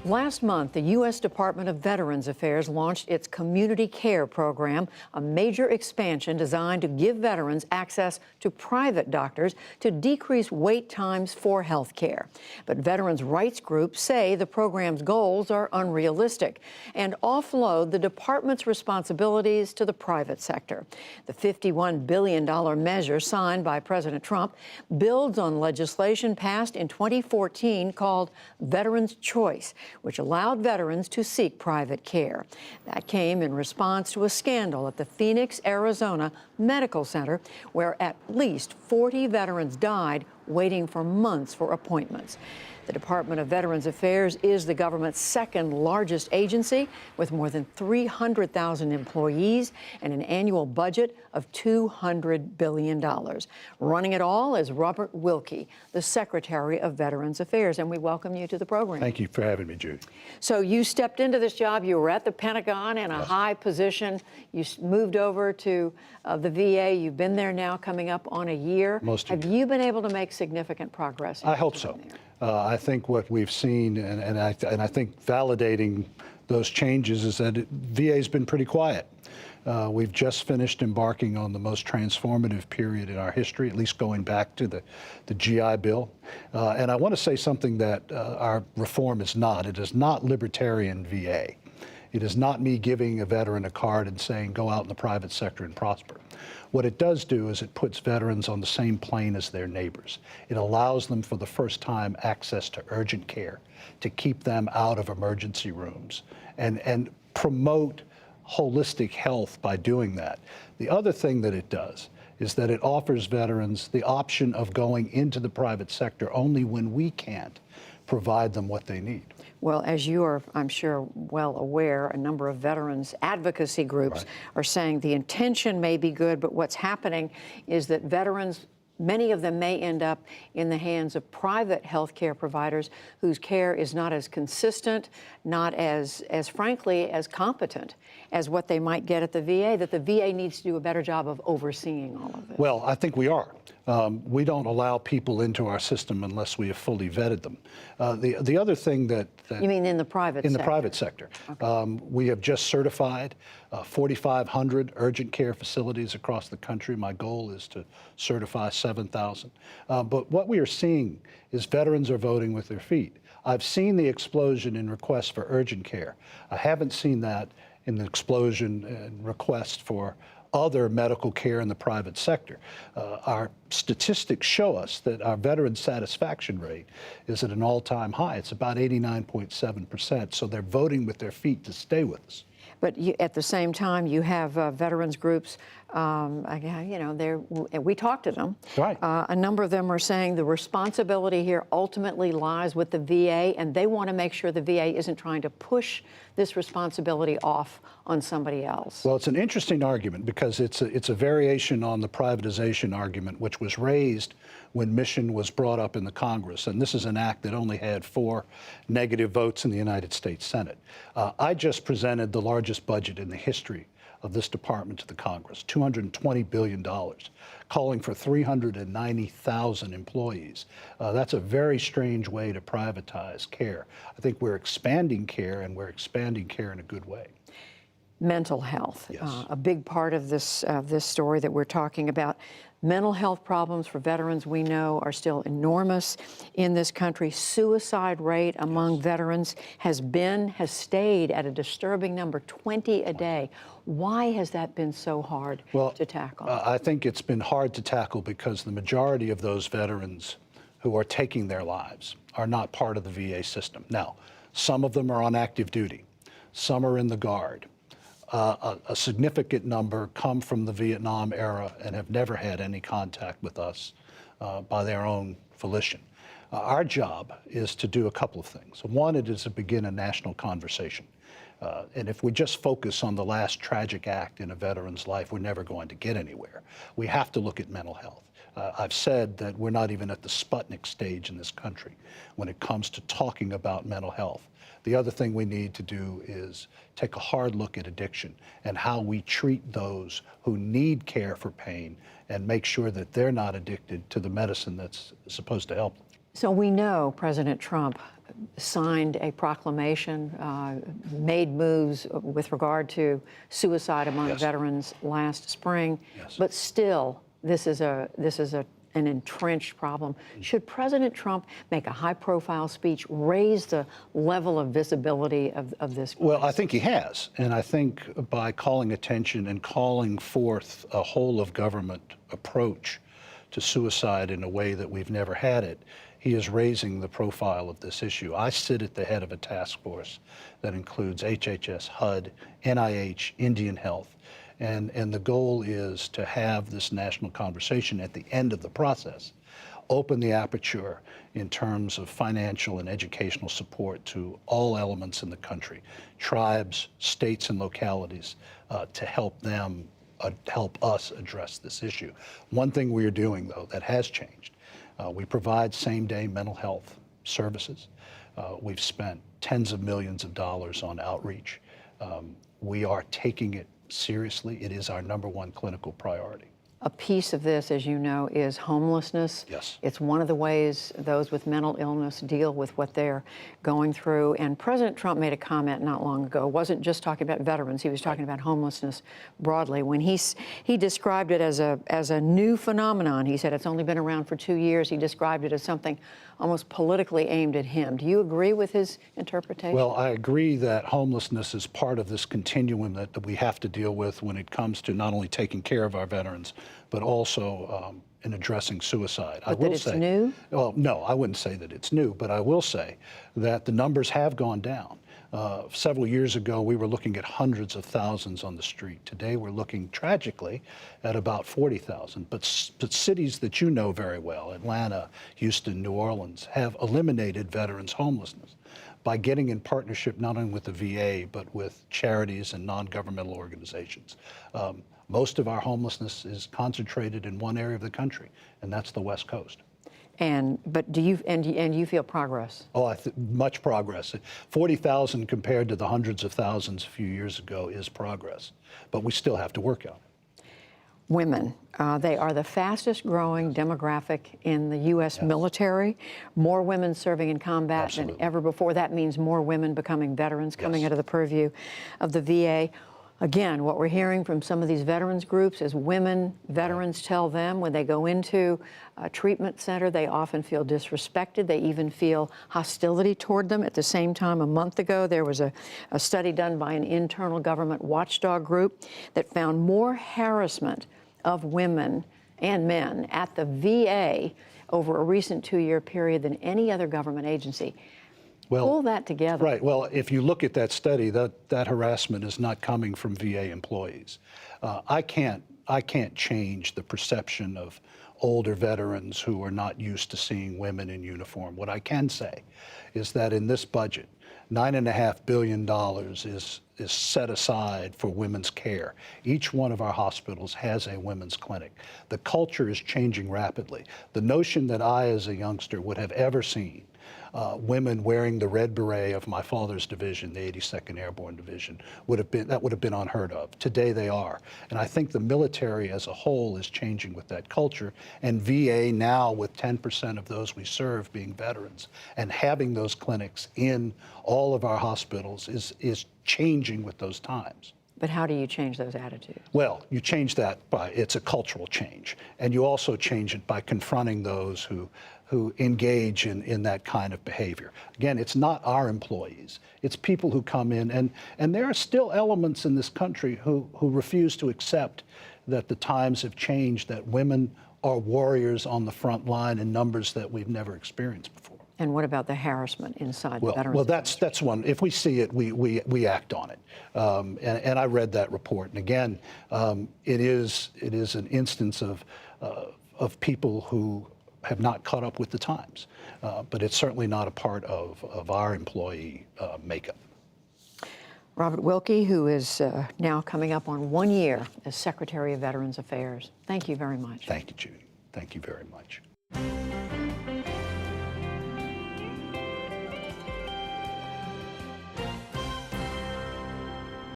Last month, the U.S. Department of Veterans Affairs launched its Community Care Program, a major expansion designed to give veterans access to private doctors to decrease wait times for health care. But veterans' rights groups say the program's goals are unrealistic and offload the department's responsibilities to the private sector. The $51 billion measure signed by President Trump builds on legislation passed in 2014 called Veterans' Choice, which allowed veterans to seek private care. That came in response to a scandal at the Phoenix, Arizona Medical Center, where at least 40 veterans died waiting for months for appointments. The Department of Veterans Affairs is the government's second largest agency, with more than 300,000 employees and an annual budget of $200 billion. Running it all is Robert Wilkie, the Secretary of Veterans Affairs, and we welcome you to the program. Thank you for having me, Judy. So you stepped into this job. You were at the Pentagon in a high position. You moved over to the VA. You've been there now coming up on a year. Have you been able to make significant progress? I hope so. I think what we've seen, and I think validating those changes, is that VA's been pretty quiet. We've just finished embarking on the most transformative period in our history, at least going back to the GI Bill. And I want to say something that our reform is not. It is not libertarian VA. It is not me giving a veteran a card and saying, go out in the private sector and prosper. What it does do is it puts veterans on the same plane as their neighbors. It allows them for the first time access to urgent care, to keep them out of emergency rooms, and promote holistic health by doing that. The other thing that it does is that it offers veterans the option of going into the private sector only when we can't provide them what they need. Well, as you are, I'm sure, well aware, a number of veterans advocacy groups are saying the intention may be good, but what's happening is that veterans, many of them may end up in the hands of private health care providers whose care is not as consistent, not as frankly, as competent as what they might get at the VA, that the VA needs to do a better job of overseeing all of this. Well, I think we are. We don't allow people into our system unless we have fully vetted them. The other thing that you mean in the private sector? In the private sector. Okay. We have just certified 4,500 urgent care facilities across the country. My goal is to certify 7,000. But what we are seeing is veterans are voting with their feet. I've seen the explosion in requests for urgent care. I haven't seen that in the explosion in requests for other medical care in the private sector. Our statistics show us that our veteran satisfaction rate is at an all-time high. It's about 89.7%, so they're voting with their feet to stay with us. But at the same time, you have veterans groups, you know, we talked to them. Right. A number of them are saying the responsibility here ultimately lies with the VA, and they want to make sure the VA isn't trying to push this responsibility off on somebody else. Well, it's an interesting argument because it's a variation on the privatization argument, which was raised when Mission was brought up in the Congress. And this is an act that only had 4 negative votes in the United States Senate. I just presented the largest budget in the history of this department to the Congress, $220 billion, calling for 390,000 employees. That's a very strange way to privatize care. I think we're expanding care, and we're expanding care in a good way. Mental health, yes. A big part of this story that we're talking about. Mental health problems for veterans, we know, are still enormous in this country. Suicide rate among veterans has stayed at a disturbing number, 20 a day. Why has that been so hard to tackle? I think it's been hard to tackle because the majority of those veterans who are taking their lives are not part of the VA system. Now, some of them are on active duty. Some are in the Guard. A significant number come from the Vietnam era and have never had any contact with us by their own volition. Our job is to do a couple of things. One, it is to begin a national conversation. And if we just focus on the last tragic act in a veteran's life, we're never going to get anywhere. We have to look at mental health. I've said that we're not even at the Sputnik stage in this country when it comes to talking about mental health. The other thing we need to do is take a hard look at addiction and how we treat those who need care for pain and make sure that they're not addicted to the medicine that's supposed to help them. So we know President Trump signed a proclamation, made moves with regard to suicide among Yes. veterans last spring, Yes. but still, this is an entrenched problem. Should President Trump make a high-profile speech, raise the level of visibility of this? Well, I think he has. And I think by calling attention and calling forth a whole-of-government approach to suicide in a way that we've never had it, he is raising the profile of this issue. I sit at the head of a task force that includes HHS, HUD, NIH, Indian Health. And the goal is to have this national conversation at the end of the process, open the aperture in terms of financial and educational support to all elements in the country, tribes, states, and localities, to help them, help us address this issue. One thing we are doing, though, that has changed, we provide same-day mental health services. We've spent tens of millions of dollars on outreach. We are taking it seriously. It is our #1 clinical priority. A piece of this, as you know, is homelessness. Yes. It's one of the ways those with mental illness deal with what they're going through. And President Trump made a comment not long ago. Wasn't just talking about veterans. He was talking about homelessness broadly. When he described it as a new phenomenon. He said it's only been around for 2 years. He described it as something almost politically aimed at him. Do you agree with his interpretation? Well, I agree that homelessness is part of this continuum that we have to deal with when it comes to not only taking care of our veterans, but also in addressing suicide. But that it's new? Well, no, I wouldn't say that it's new, but I will say that the numbers have gone down. Several years ago, we were looking at hundreds of thousands on the street. Today, we're looking tragically at about 40,000. But cities that you know very well, Atlanta, Houston, New Orleans, have eliminated veterans' homelessness by getting in partnership not only with the VA, but with charities and non-governmental organizations. Most of our homelessness is concentrated in one area of the country, and that's the West Coast. But do you feel progress? Oh, much progress. 40,000 compared to the hundreds of thousands a few years ago is progress, but we still have to work on it. Women, they are the fastest growing demographic in the U.S. military. More women serving in combat Absolutely. than ever before. That means more women becoming veterans, coming Yes. out of the purview of the VA. Again, what we're hearing from some of these veterans groups is veterans tell them when they go into a treatment center, they often feel disrespected. They even feel hostility toward them. At the same time, a month ago, there was a study done by an internal government watchdog group that found more harassment of women and men at the VA over a recent 2-year period than any other government agency. Well, pull that together. Right. Well, if you look at that study, that harassment is not coming from VA employees. I can't change the perception of older veterans who are not used to seeing women in uniform. What I can say is that in this budget, $9.5 billion is set aside for women's care. Each one of our hospitals has a women's clinic. The culture is changing rapidly. The notion that I, as a youngster, would have ever seen women wearing the red beret of my father's division, the 82nd Airborne Division, would have been unheard of. Today they are. And I think the military as a whole is changing with that culture. And VA now, with 10% of those we serve being veterans, and having those clinics in all of our hospitals is changing with those times. But how do you change those attitudes? Well, you change that it's a cultural change. And you also change it by confronting those who engage in that kind of behavior. Again, it's not our employees. It's people who come in, and there are still elements in this country who refuse to accept that the times have changed, that women are warriors on the front line in numbers that we've never experienced before. And what about the harassment inside the veterans? Well, that's one. If we see it, we act on it. And I read that report. And again, it is an instance of people who have not caught up with the times. But it's certainly not a part of our employee makeup. Robert Wilkie, who is now coming up on 1 year as Secretary of Veterans Affairs. Thank you very much. Thank you, Judy. Thank you very much.